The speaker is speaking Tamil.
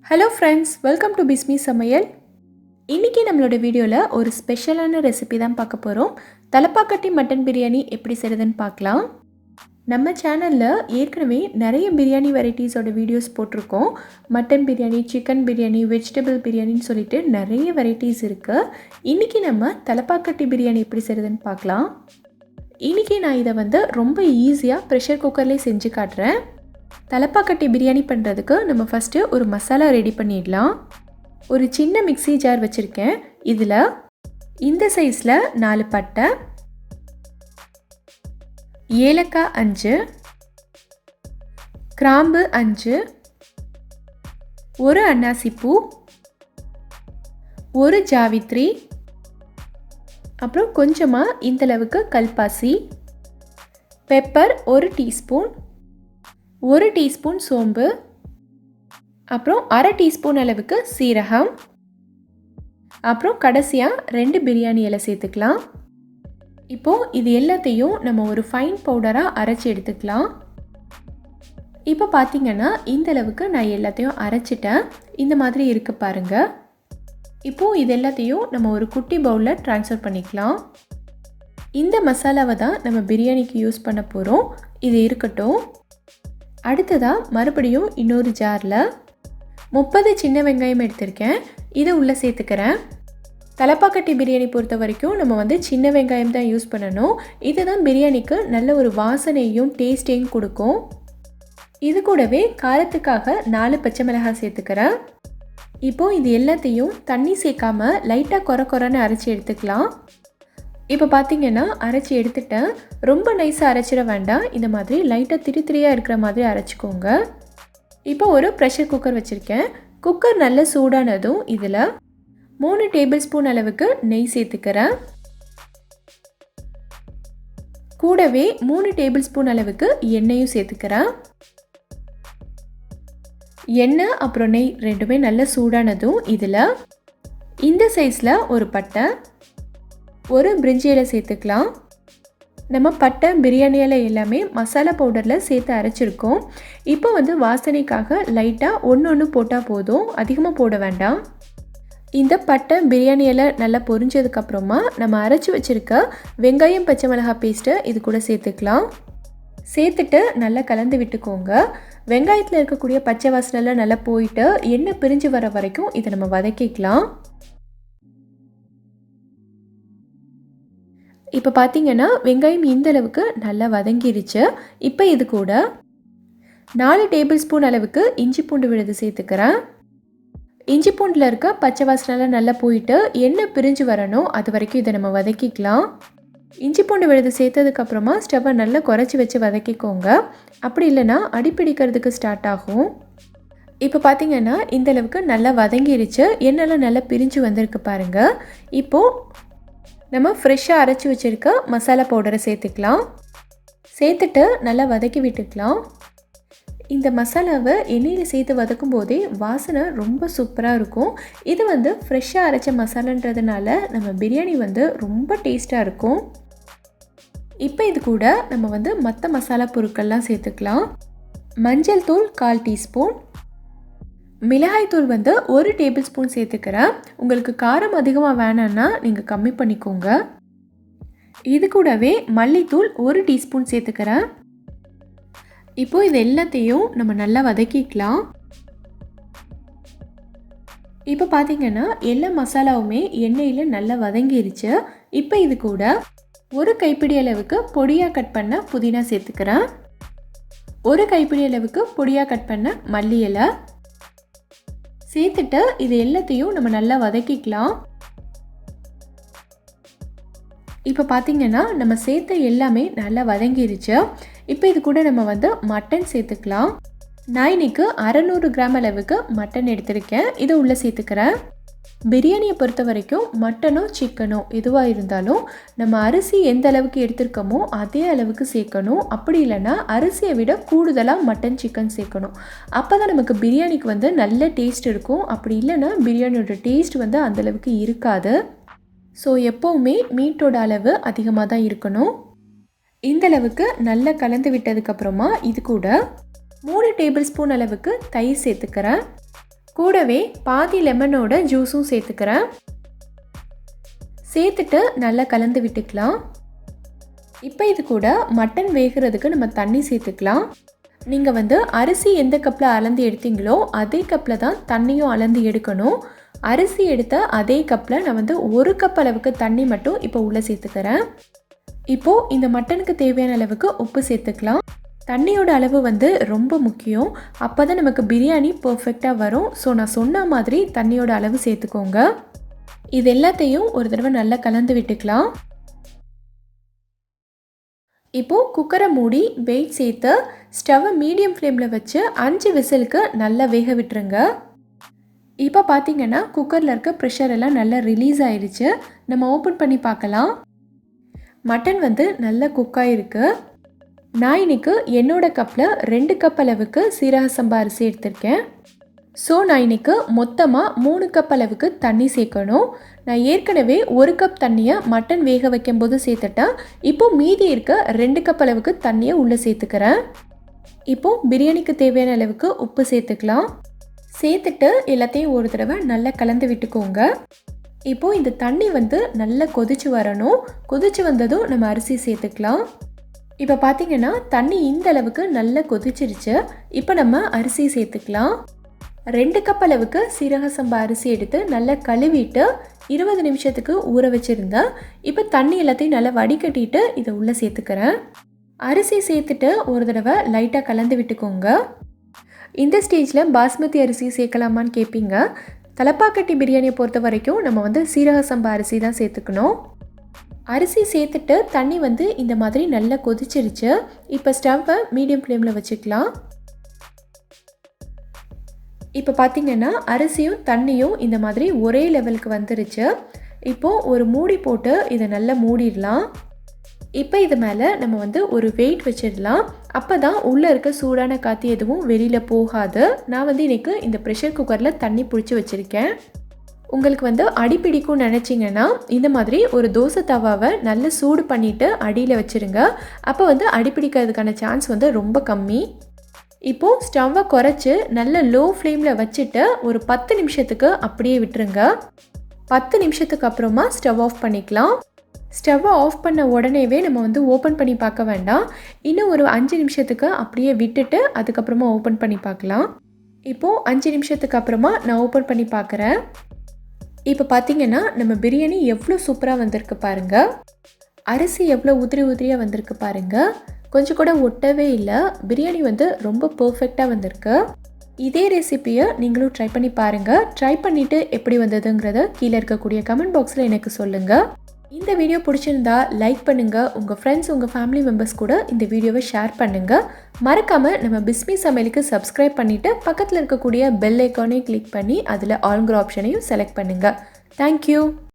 Hello friends, welcome to Bismi Samayal. இன்னைக்கு நம்மளோட வீடியோல ஒரு ஸ்பெஷலான ரெசிபி தான் பார்க்க போறோம். தலப்பாக்கட்டி மட்டன் பிரியாணி எப்படி செய்றதுன்னு பார்க்கலாம். நம்ம சேனல்ல ஏற்கனவே நிறைய பிரியாணி வெரைட்டிஸோட வீடியோஸ் போட்டிருக்கோம். Mutton biryani, chicken biryani, vegetable பிரியாணின்னு சொல்லிட்டு நிறைய வெரைட்டிஸ் இருக்கு. இன்னைக்கு நம்ம தலப்பாக்கட்டி பிரியாணி எப்படி செய்றதுன்னு பார்க்கலாம். இன்னைக்கு நான் இதை ரொம்ப ஈஸியாக ப்ரெஷர் குக்கர்லேயே செஞ்சு காட்டுறேன். தலப்பாக்கட்டி பிரியாணி பண்ணுறதுக்கு நம்ம ஃபஸ்ட்டு ஒரு மசாலா ரெடி பண்ணிடலாம். ஒரு சின்ன மிக்ஸி ஜார் வச்சுருக்கேன். இதில் இந்த சைஸில் 4 பட்டை, ஏலக்காய் 5, கிராம்பு 5, ஒரு அன்னாசிப்பூ, ஒரு ஜாவித்ரி, அப்புறம் கொஞ்சமாக இந்தளவுக்கு கல்பாசி, பெப்பர் 1 டீஸ்பூன், 1 டீஸ்பூன் சோம்பு, அப்புறம் அரை டீஸ்பூன் அளவுக்கு சீரகம், அப்புறம் கடைசியாக 2 பிரியாணி இலை சேர்த்துக்கலாம். இப்போது இது எல்லாத்தையும் நம்ம ஒரு ஃபைன் பவுடராக அரைச்சி எடுத்துக்கலாம். இப்போ பார்த்திங்கன்னா இந்தளவுக்கு நான் எல்லாத்தையும் அரைச்சிட்டேன். இந்த மாதிரி இருக்கு பாருங்கள். இப்போது இது எல்லாத்தையும் நம்ம ஒரு குட்டி பவுலில் ட்ரான்ஸ்ஃபர் பண்ணிக்கலாம். இந்த மசாலாவை தான் நம்ம பிரியாணிக்கு யூஸ் பண்ண போகிறோம். இது இருக்கட்டும். அடுத்ததாக மறுபடியும் இன்னொரு ஜாரில் 30 சின்ன வெங்காயம் எடுத்திருக்கேன். இதை உள்ளே சேர்த்துக்கிறேன். தலப்பாக்கட்டி பிரியாணி பொறுத்த வரைக்கும் நம்ம சின்ன வெங்காயம் தான் யூஸ் பண்ணணும். இதுதான் பிரியாணிக்கு நல்ல ஒரு வாசனையும் டேஸ்ட்டையும் கொடுக்கும். இது கூடவே காரத்துக்காக 4 பச்சை மிளகாய் சேர்த்துக்கிறேன். இப்போது இது எல்லாத்தையும் தண்ணி சேர்க்காமல் லைட்டாக கொரன்னு அரைச்சி எடுத்துக்கலாம். இப்போ பார்த்திங்கன்னா அரைச்சி எடுத்துட்டேன். ரொம்ப நைஸாக அரைச்சிட வேண்டாம். இந்த மாதிரி லைட்டாக திரியாக இருக்கிற மாதிரி அரைச்சிக்கோங்க. இப்போ ஒரு ப்ரெஷர் குக்கர் வச்சுருக்கேன். குக்கர் நல்ல சூடானதும் இதில் 3 டேபிள் ஸ்பூன் அளவுக்கு நெய் சேர்த்துக்கிறேன். கூடவே 3 டேபிள் ஸ்பூன் அளவுக்கு எண்ணெயும் சேர்த்துக்கிறேன். எண்ணெய் அப்புறம் நெய் ரெண்டுமே நல்ல சூடானதும் இதில் இந்த சைஸில் ஒரு பட்டை, ஒரு பிரிஞ்சி இலை சேர்த்துக்கலாம். நம்ம பட்டை, பிரியாணி இலை எல்லாமே மசாலா பவுடரில் சேர்த்து அரைச்சிருக்கோம். இப்போ வாசனைக்காக லைட்டாக ஒன்று போட்டால் போதும், அதிகமாக போட வேண்டாம். இந்த பட்டை, பிரியாணி இலை நல்லா பொரிஞ்சதுக்கப்புறமா நம்ம அரைச்சி வச்சுருக்க வெங்காயம், பச்சை மிளகாய் பேஸ்ட்டை இது கூட சேர்த்துக்கலாம். சேர்த்துட்டு நல்லா கலந்து விட்டுக்கோங்க. வெங்காயத்தில் இருக்கக்கூடிய பச்சை வாசனைலாம் நல்லா போயிட்டு எண்ணெய் பிரிஞ்சு வர வரைக்கும் இதை நம்ம வதக்கிக்கலாம். இப்போ பார்த்திங்கன்னா வெங்காயம் இந்த அளவுக்கு நல்லா வதங்கிருச்சு. இப்போ இது கூட 4 டேபிள் ஸ்பூன் அளவுக்கு இஞ்சி பூண்டு விழுது சேர்த்துக்கிறேன். இஞ்சி பூண்டில் இருக்க பச்சை வாசனைலாம் நல்லா போயிட்டு எண்ணெய் பிரிஞ்சு வரணும். அது வரைக்கும் இதை நம்ம வதக்கிக்கலாம். இஞ்சி பூண்டு விழுது சேர்த்ததுக்கப்புறமா ஸ்டவ்வை நல்லா குறைச்சி வச்சு வதக்கிக்கோங்க. அப்படி இல்லைன்னா அடிப்பிடிக்கிறதுக்கு ஸ்டார்ட் ஆகும். இப்போ பார்த்திங்கன்னா இந்தளவுக்கு நல்லா வதங்கிருச்சு. எண்ணெய்லாம் நல்லா பிரிஞ்சு வந்திருக்கு பாருங்கள். இப்போது நம்ம ஃப்ரெஷ்ஷாக அரைச்சி வச்சுருக்க மசாலா பவுடரை சேர்த்துக்கலாம். சேர்த்துட்டு நல்லா வதக்கி விட்டுக்கலாம். இந்த மசாலாவை எண்ணெயில் சேர்த்து வதக்கும் போதே வாசனை ரொம்ப சூப்பராக இருக்கும். இது ஃப்ரெஷ்ஷாக அரைச்ச மசாலான்றதுனால நம்ம பிரியாணி ரொம்ப டேஸ்ட்டாக இருக்கும். இப்போ இது கூட நம்ம மற்ற மசாலா பொருட்கள்லாம் சேர்த்துக்கலாம். மஞ்சள் தூள் 1/4 டீஸ்பூன், மிளகாய் தூள் 1 டேபிள் ஸ்பூன் சேர்த்துக்கிறேன். உங்களுக்கு காரம் அதிகமாக வேணான்னா நீங்கள் கம்மி பண்ணிக்கோங்க. இது கூடவே மல்லித்தூள் 1 டீஸ்பூன் சேர்த்துக்கிறேன். இப்போது இது எல்லாத்தையும் நம்ம நல்லா வதக்கிக்கலாம். இப்போ பார்த்திங்கன்னா எல்லா மசாலாவுமே எண்ணெயில் நல்லா வதங்கிருச்சு. இப்போ இது கூட ஒரு கைப்பிடி அளவுக்கு பொடியாக கட் பண்ண புதினா சேர்த்துக்கிறேன். ஒரு கைப்பிடி அளவுக்கு பொடியாக கட் பண்ண மல்லி இலை சேர்த்துட்டு இது எல்லாத்தையும் நம்ம நல்லா வதக்கிக்கலாம். இப்போ பார்த்திங்கன்னா நம்ம சேர்த்த எல்லாமே நல்லா வதங்கிருச்சு. இப்போ இது கூட நம்ம மட்டன் சேர்த்துக்கலாம். நான் இன்னைக்கு 600 கிராம் அளவுக்கு மட்டன் எடுத்திருக்கேன். இதை உள்ளே சேர்த்துக்கிறேன். பிரியாணியை பொறுத்த வரைக்கும் மட்டனோ சிக்கனோ எதுவாக இருந்தாலும் நம்ம அரிசி எந்த அளவுக்கு எடுத்திருக்கோமோ அதே அளவுக்கு சேர்க்கணும். அப்படி இல்லைன்னா அரிசியை விட கூடுதலாக மட்டன், சிக்கன் சேர்க்கணும். அப்போ தான் நமக்கு பிரியாணிக்கு நல்ல டேஸ்ட் இருக்கும். அப்படி இல்லைன்னா பிரியாணியோட டேஸ்ட் அந்தளவுக்கு இருக்காது. ஸோ எப்போவுமே மீட்டோட அளவு அதிகமாக தான் இருக்கணும். இந்தளவுக்கு நல்லா கலந்து விட்டதுக்கப்புறமா இது கூட 3 டேபிள் ஸ்பூன் அளவுக்கு தயிர் சேர்த்துக்கிறேன். கூடவே பாதி லெமனோட ஜூஸும் சேர்த்துக்கிறேன். சேர்த்துட்டு நல்லா கலந்து விட்டுக்கலாம். இப்போ இது கூட மட்டன் வேகிறதுக்கு நம்ம தண்ணி சேர்த்துக்கலாம். நீங்கள் அரிசி எந்த கப்பில் அளந்து எடுத்தீங்களோ அதே கப்பில் தான் தண்ணியும் அளந்து எடுக்கணும். அரிசி எடுத்த அதே கப்பில் நான் 1 கப் அளவுக்கு தண்ணி மட்டும் இப்போ உள்ளே சேர்த்துக்கிறேன். இப்போது இந்த மட்டனுக்கு தேவையான அளவுக்கு உப்பு சேர்த்துக்கலாம். தண்ணியோட அளவு ரொம்ப முக்கியம். அப்போ தான் நமக்கு பிரியாணி பர்ஃபெக்டாக வரும். ஸோ நான் சொன்ன மாதிரி தண்ணியோட அளவு சேர்த்துக்கோங்க. இது எல்லாத்தையும் ஒரு தடவை நல்லா கலந்து விட்டுக்கலாம். இப்போது குக்கரை மூடி வெயிட் சேர்த்து ஸ்டவ்வை மீடியம் ஃப்ளேமில் வச்சு 5 விசிலுக்கு நல்லா வேக விட்டுருங்க. இப்போ பார்த்தீங்கன்னா குக்கரில் இருக்க ப்ரெஷர் எல்லாம் நல்லா ரிலீஸ் ஆயிடுச்சு. நம்ம ஓப்பன் பண்ணி பார்க்கலாம். மட்டன் நல்லா குக் ஆகிருக்கு. நான் இன்னைக்கு என்னோட கப்பில் 2 கப் அளவுக்கு சீரக சம்பா அரிசி எடுத்திருக்கேன். ஸோ நான் இன்னைக்கு மொத்தமாக 3 கப் அளவுக்கு தண்ணி சேர்க்கணும். நான் ஏற்கனவே 1 கப் தண்ணியை மட்டன் வேக வைக்கும்போது சேர்த்துட்டேன். இப்போது மீதி இருக்க 2 கப் அளவுக்கு தண்ணியை உள்ளே சேர்த்துக்கிறேன். இப்போது பிரியாணிக்கு தேவையான அளவுக்கு உப்பு சேர்த்துக்கலாம். சேர்த்துட்டு எல்லாத்தையும் ஒரு தடவை நல்லா கலந்து விட்டுக்கோங்க. இப்போது இந்த தண்ணி நல்லா கொதிச்சு வரணும். கொதிச்சு வந்ததும் நம்ம அரிசி சேர்த்துக்கலாம். இப்போ பார்த்தீங்கன்னா தண்ணி இந்த அளவுக்கு நல்லா கொதிச்சிருச்சு. இப்போ நம்ம அரிசி சேர்த்துக்கலாம். 2 கப் அளவுக்கு சீரக சம்பா அரிசி எடுத்து நல்லா கழுவிட்டு 20 நிமிஷத்துக்கு ஊற வச்சுருந்தேன். இப்போ தண்ணி எல்லாத்தையும் நல்லா வடிகட்டிட்டு இதை உள்ளே சேர்த்துக்கிறேன். அரிசி சேர்த்துட்டு ஒரு தடவை லைட்டாக கலந்து விட்டுக்கோங்க. இந்த ஸ்டேஜில் பாஸ்மதி அரிசி சேர்க்கலாமான்னு கேட்பீங்க. தலப்பாக்கட்டி பிரியாணியை பொறுத்த வரைக்கும் நம்ம சீரக சம்பா அரிசி தான் சேர்த்துக்கணும். அரிசி சேர்த்துட்டு தண்ணி இந்த மாதிரி நல்லா கொதிச்சிருச்சு. இப்போ ஸ்டவ்வை மீடியம் ஃப்ளேமில் வச்சுக்கலாம். இப்போ பார்த்தீங்கன்னா அரிசியும் தண்ணியும் இந்த மாதிரி ஒரே லெவலுக்கு வந்துருச்சு. இப்போது ஒரு மூடி போட்டு இதை நல்லா மூடிடலாம். இப்போ இது மேலே நம்ம ஒரு வெயிட் வச்சிடலாம். அப்போ தான் உள்ளே இருக்க சூடான காற்று எதுவும் வெளியில் போகாது. நான் இன்றைக்கி இந்த ப்ரெஷர் குக்கரில் தண்ணி பிடிச்சி வச்சுருக்கேன். உங்களுக்கு அடிப்பிடிக்கும்னு நினச்சிங்கன்னா இந்த மாதிரி ஒரு தோசை தவாவை நல்லா சூடு பண்ணிவிட்டு அடியில் வச்சுருங்க. அப்போ அடிப்பிடிக்கிறதுக்கான சான்ஸ் ரொம்ப கம்மி. இப்போது ஸ்டவ்வை குறைச்சி நல்ல லோ ஃப்ளேமில் வச்சுட்டு ஒரு 10 நிமிஷத்துக்கு அப்படியே விட்டுருங்க. 10 நிமிஷத்துக்கு அப்புறமா ஸ்டவ் ஆஃப் பண்ணிக்கலாம். ஸ்டவ்வை ஆஃப் பண்ண உடனேவே நம்ம ஓப்பன் பண்ணி பார்க்க வேண்டாம். இன்னும் ஒரு 5 நிமிஷத்துக்கு அப்படியே விட்டுட்டு அதுக்கப்புறமா ஓப்பன் பண்ணி பார்க்கலாம். இப்போது 5 நிமிஷத்துக்கு அப்புறமா நான் ஓப்பன் பண்ணி பார்க்குறேன். இப்போ பார்த்தீங்கன்னா நம்ம பிரியாணி எவ்வளோ சூப்பராக வந்திருக்கு பாருங்கள். அரிசி எவ்வளோ உதிரி உதிரியாக வந்திருக்கு பாருங்கள். கொஞ்சம் கூட ஒட்டவே இல்லை. பிரியாணி ரொம்ப பர்ஃபெக்டாக வந்திருக்கு. இதே ரெசிப்பியை நீங்களும் ட்ரை பண்ணி பாருங்கள். ட்ரை பண்ணிவிட்டு எப்படி வந்ததுங்கிறத கீழே இருக்கக்கூடிய கமெண்ட் பாக்ஸில் எனக்கு சொல்லுங்கள். இந்த வீடியோ பிடிச்சிருந்தா லைக் பண்ணுங்கள். உங்கள் ஃப்ரெண்ட்ஸ் உங்கள் ஃபேமிலி மெம்பர்ஸ் கூட இந்த வீடியோவை ஷேர் பண்ணுங்கள். மறக்காமல் நம்ம பிஸ்மி சமையலுக்கு சப்ஸ்கிரைப் பண்ணிவிட்டு பக்கத்தில் இருக்கக்கூடிய பெல் ஐக்கானே கிளிக் பண்ணி அதில் ஆல்ங்கிற ஆப்ஷனையும் செலக்ட் பண்ணுங்கள். தேங்க்யூ.